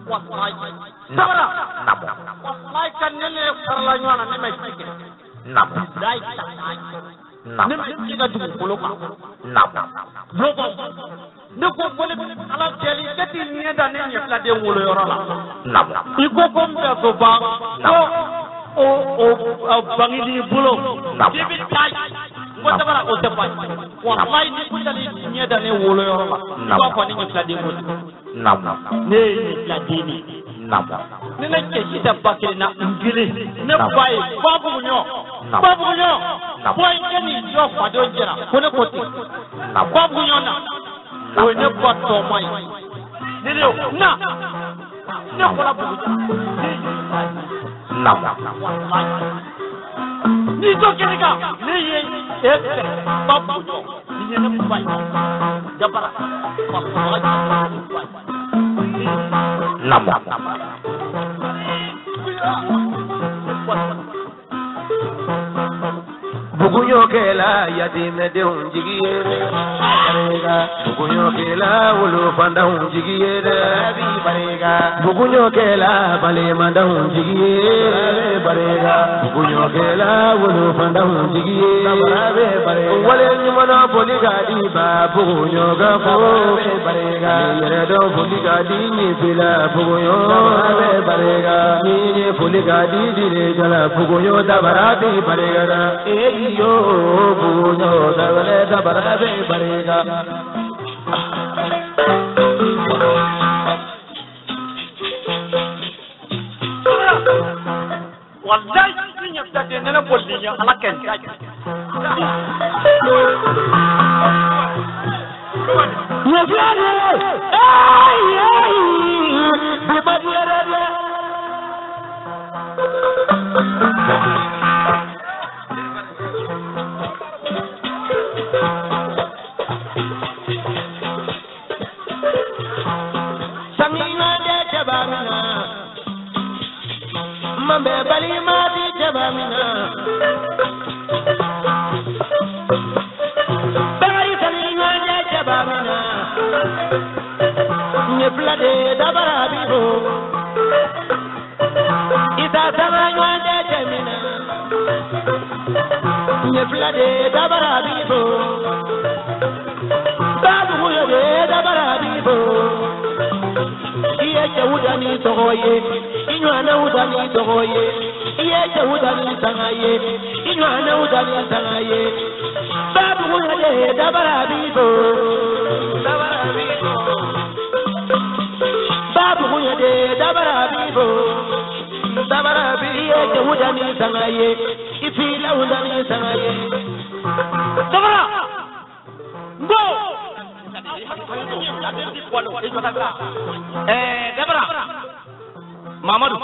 wallahi sabara wallahi kan ne farla nyana ne mai tike dai ta ne mai ga du bolo ka robo ne ko bole ala jeli kati ne da ne nyafla de wolo yoro la iko ko mbe ko ba o bangidi bolo bibi tai ko tabara o tabai wallahi ni ko dali ne da ne wolo yoro la ko ko ni nyafla de wolo ne nyafla de ni ne ne ke kita bakiri na ngiri ne bai babu nyo boy keni yo fado jira ko ne ko ti babu nyo na o ne ko to mai dile na ne ko la bu ni to keni ka ne ye babu nyo ni ne bai jabara Bugunyo kela yatime de unjigiye barega bugunyo kela wulu fanda unjigiye bi barega bugunyo kela bale manda unjigiye barega bugunyo kela wulu fanda unjigiye barega wale nyumana boligadi ba bugunyo ga ko barega yere do boligadi ni fila bugunyo barega ni boligadi dire jala bugunyo da barabi barega yo buño dale da barabe barega wallahi sinya tade nena bollinya alaken ya fiade ay bi badere mambe bali mati jabamina bari salina jabamina nye plade dabara bibo ita salina jabamina nye plade dabara bibo babu yode dabara bibo iye jawudani toye inywana udani toye iye jawudani sangaye inywana udani sangaye babu yode dabara bibo babu yode dabara bibo iye jawudani sangaye ifila udani sangaye dabara go dabara Mamadou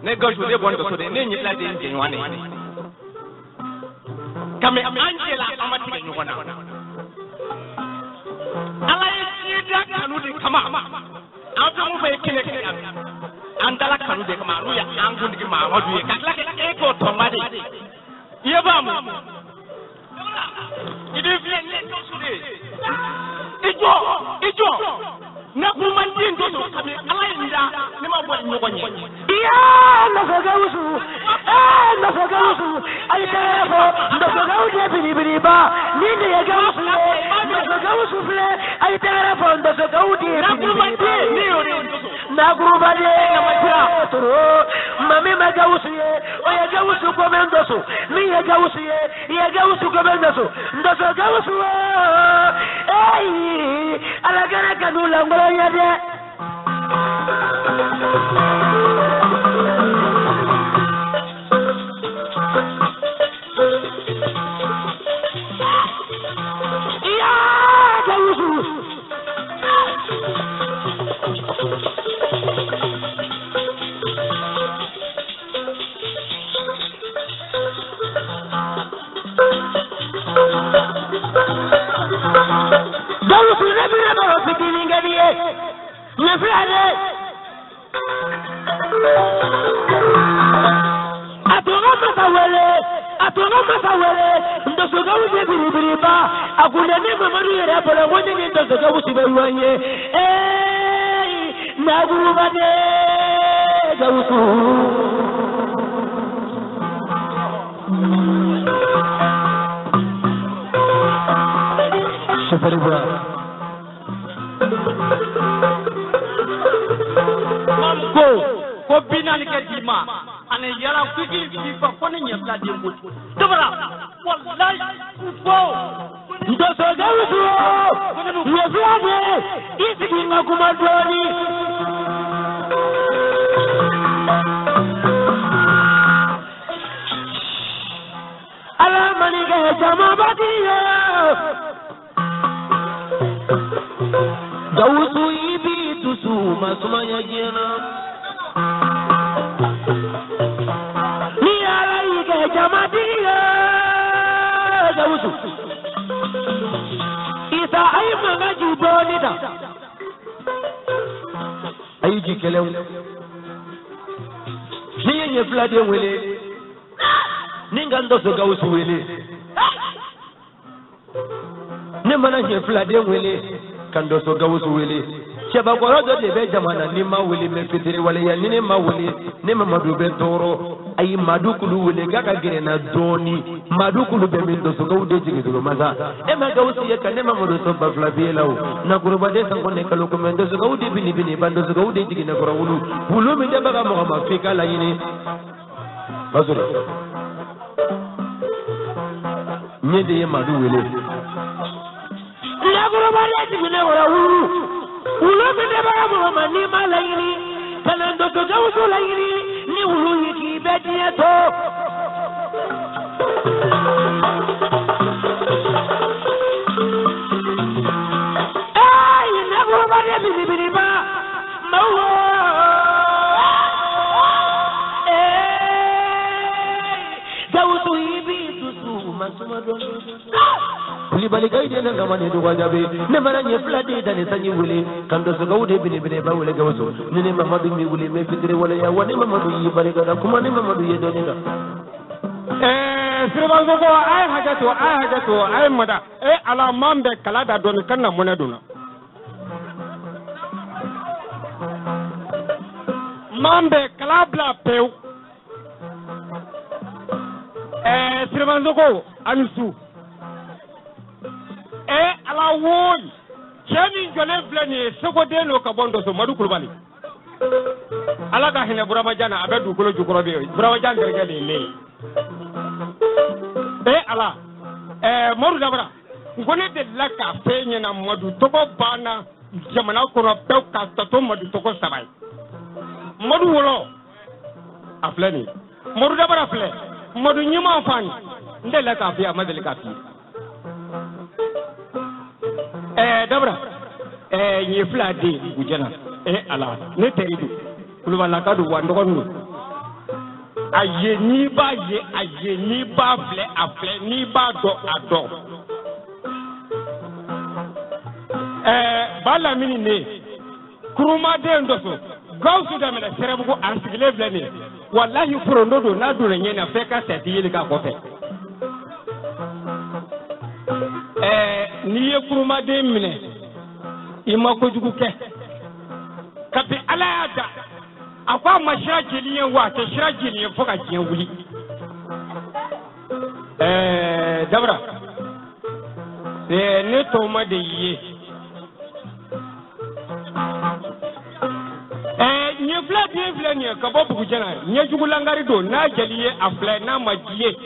ne gauche de bon ko de ne nyila de nyenwane kame Angela amati nyona ala yida kanu de kama afa mu fe kene andala kanu de kama ru ya angu de Mamadou ye kakla ke ko tomade yeba mu idi vien ne to sude ijo na kuma din to kame ala yida ni ma bo nyogonye ya na fagausu ay tafo ndo fagausu biri ba ni ne ya gausu na fagausu fle ay tafo ndo fagausu biri na grubade na matra toro mami magausu ye o ya gausu ko mendoso mi ya gausu ko mendoso ndo fagausu ay ala gana kanula ngolo yade atonga masawele ndosoga uje biribiriba akuna ne mamaru yere pala wonye ni ndosoga usibe wanye Naguru bade gausu Shafaribra Mamko ko binani ke dima ane yala kuki fa kone nyefla dembo dabara wallahi ko ndo so gausu yeflabe isiki ngakumadoni ala manike jama badiyo gausu ibi tusu masumanya jena ni ala ike jama badiyo gausu isa ay magaji bonita ay jikelew ni yenye flade wele ninga ndo so gausu wele ne mana ye flade wele kando so gausu wele cheba gorodo de be jamana ni ma wele me fitiri wale ya ni ma wele ne mamadu be toro ay madukulu wele gaka gere na doni madukulu be min do so gaude jigi do maza e ma gausu ye kan ne mamadu so ba flabe lawo na guruba de san konne kalo ko men do so gaude bini bando so gaude jigi na gorawulu bulu mi de baga mo ma fika la yini bazuri nyede ye madu wele la guruba de jigi na gorawulu bulu mi de baga mo ma ni ma la yini kana do so gausu la yini ni wulu yiki be dieto ay na guruba de bini ba mawo gausu ibi tusu masuma don Kulibali gaide na gamane do wajabe ne maranye flade da ne sanyi wule kando so gaude bini ba wule gausu ne mamadu mi wule me fitire wala ya wani mamadu yi bari ga kuma ne mamadu ye doni ga sirban go ay hajatu ay mada ala mambe kala da don kanna mona duna mambe kala bla pew sirban go amisu ala woy cheni jole blani soko de no ka bondo so madu kulbali ala ga hina burama jana abedu kulo jukuro be burama jan dergale le ala modu dabara ngone de laka fenye na madu togo bana jamana ko ro pew ka to madu togo sabai madu wolo aflani modu dabara fle madu nyima fan nde laka fi amadel ka fi dabra nye flade bujana ala ne teridu kulubala kadu wandogonu aye ni ba fle afle ni ba do ado bala mini ne kuruma de ndoso gausu da mele serebugo arsigile flene wallahi furondodo na dure nyena feka seti yele ka kofe ni ye kuruma de mine ima ko jugu ke kapi ala ya da akwa mashira jeliyen wa ta shira jeliyen foka jiyen wuli dabra ne to ma de ye nye fla nye ka bo bugu jana nye jugu langari do na jeliye afla na majiye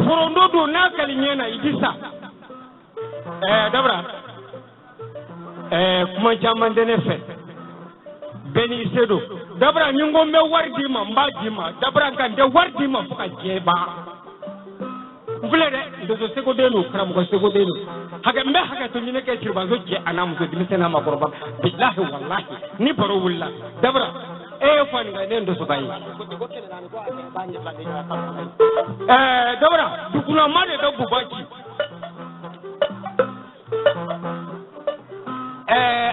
furondo do na kalinye na idisa dabra kuma jaman de ne fe beni sedo dabra nyingo me wardi ma mbaji ma dabra kan de wardi ma fuka jeba vlere do seko de no kram ko seko de no haga mbe haga to nyine ke sirba zo je anam zo dimisena ma korba billahi wallahi ni baro wulla dabra fan ga den do so bayi dabra dukuna ma de do bubaki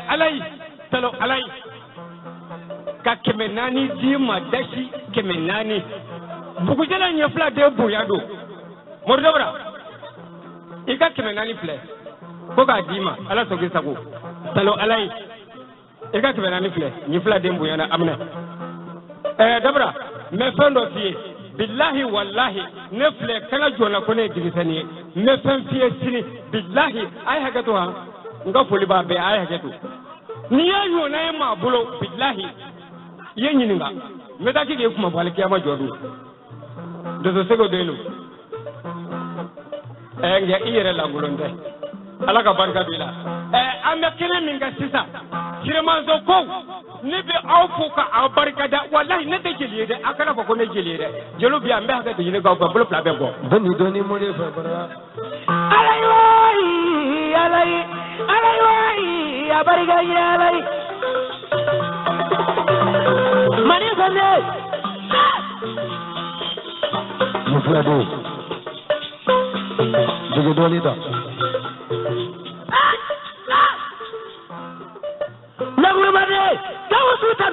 alai talo alai ka kemenani dima dashi kemenani bugu jala nya fla de buyado mordobra ika kemenani fle ko ga dima ala so gisa ko talo alai e ka tɛmɛ ni filɛ ni fila den bonyana amina dabra mais fɛn dɔ f'i ye billahi wallahi ne filɛ kana jɔna ko ne ye digisɛni ye n bɛ fɛn f'i ye sini billahi a ye hakɛ to ha n ka foli b'a bɛɛ a ye hakɛ to n'i y'a ɲɔgɔnna ye maa bolo billahi i ye ɲininka n bɛ taa k'i k'e kuma fɔ hali kiyama jɔ don dososego dɔ yen nɔ nka i yɛrɛ lankolon tɛ ala ka barika b'i la an bɛ kɛnɛ min kan sisan Kirimanso ko ne bɛ aw fo ka aw barikada wallahi ne tɛ jeli ye dɛ a kana fɔ ko ne jeli ye dɛ jeliw bɛ yan n bɛ hakɛ to ɲini k'aw fɛ bolo fila bɛɛ bɔ. dɔnni mun de fɛ bara. alayi a barika ye alayi mani sande. mu fila don jigi dɔɔni ta.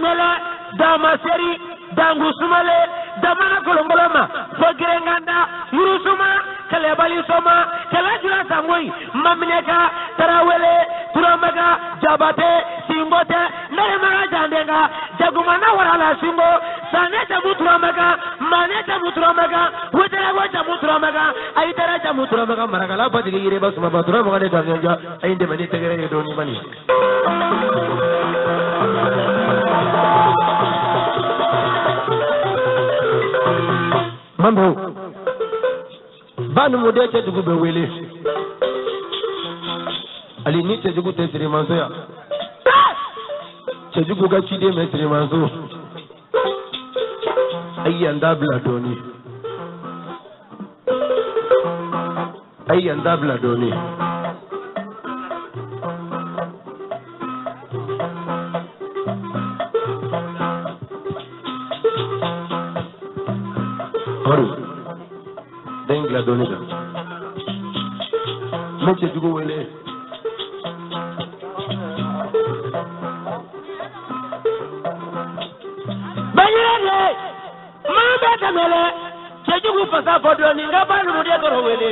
Mele dama seri dangu sumale damana kolongoloma fogirenganda yurusuma kalebali soma kalajura sangoi mamineka tarawele turamaga jabate simbote naremaga jandenga jagumana warala simbo saneta muturamaga maneta muturamaga wetera wacha muturamaga aitera cha muturamaga marakala badigi yire basuma baturamaga ne danganja ainde mani tegere doni mani. Mambo banu mu de dugu be wele ali ni dugu te Sirimanso ya dugu ga ci de me Sirimanso ayanda bla doni la donner là. Monsieur Dugo Wele. Bayele, mama tamele, Dugo passa pour donner la balle au diable Wele.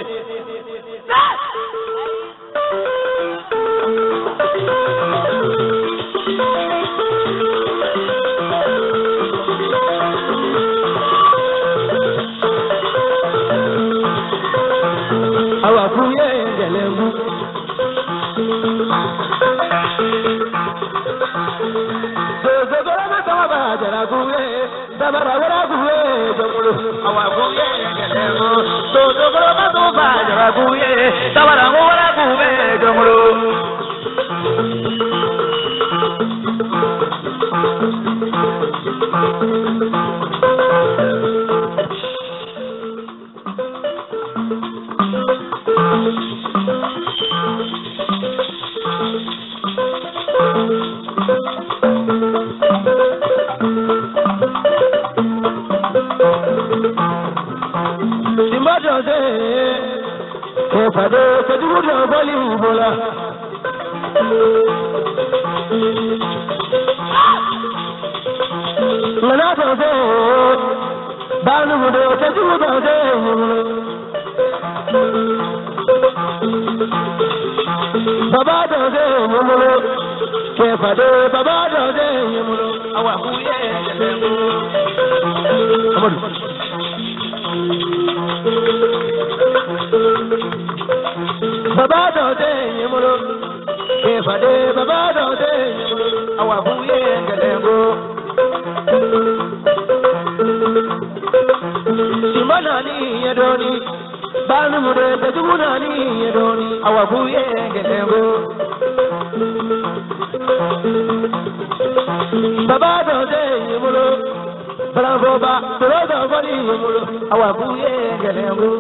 Awakuye ngelengu Zogora mataba jara kuye dabara wara kuye jongulu awakuye ngelengu Zogora mataba jara kuye dabara wara kuye jongulu Fado Dugo do boli bola Mana to do banu do Dugo do Baba do mulo ke fado baba do mulo awa kuye Amadu Baba do mulo ke fade baba do mulo awa kuye ngelengo Simana ni yedoni banu mude Dugo ni yedoni awa kuye ngelengo Baba do mulo Bravo ba, todo boli mulo awa kuye ngelengo